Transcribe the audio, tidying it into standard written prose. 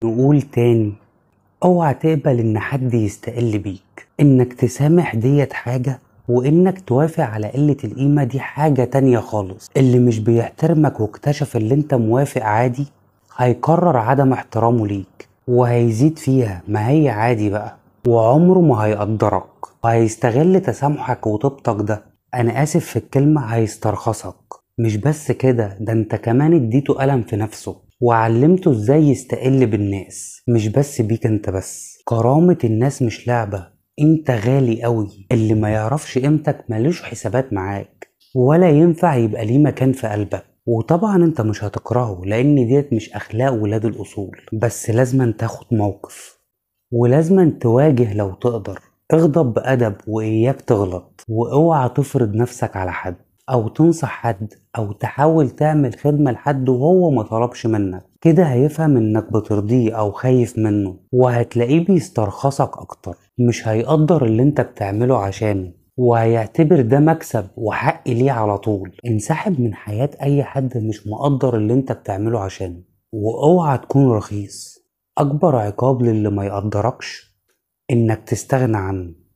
نقول تاني، اوعى تقبل ان حد يستقل بيك. انك تسامح ديت حاجة، وانك توافق على قلة القيمة دي حاجة تانية خالص. اللي مش بيحترمك واكتشف اللي انت موافق عادي هيقرر عدم احترامه ليك وهيزيد فيها، ما هي عادي بقى. وعمره ما هيقدرك وهيستغل تسامحك وطيبتك ده، انا اسف في الكلمة، هيسترخصك. مش بس كده، ده انت كمان اديته قلم في نفسه وعلمته ازاي يستقل بالناس، مش بس بيك انت بس. كرامة الناس مش لعبة، انت غالي قوي. اللي ما يعرفش قيمتك ملوش حسابات معاك ولا ينفع يبقى ليه مكان في قلبك. وطبعا انت مش هتكرهه، لان ديت مش اخلاق ولاد الاصول، بس لازم تاخد موقف ولازم تواجه لو تقدر. اغضب بأدب وإياك تغلط، واوعى تفرض نفسك على حد أو تنصح حد أو تحاول تعمل خدمة لحد وهو ما طلبش منك. كده هيفهم إنك بترضيه أو خايف منه، وهتلاقيه بيسترخصك أكتر. مش هيقدر اللي انت بتعمله عشانه، وهيعتبر ده مكسب وحق ليه على طول. انسحب من حياة أي حد مش مقدر اللي انت بتعمله عشانه، واوعى تكون رخيص. أكبر عقاب للي ما يقدركش إنك تستغنى عنه.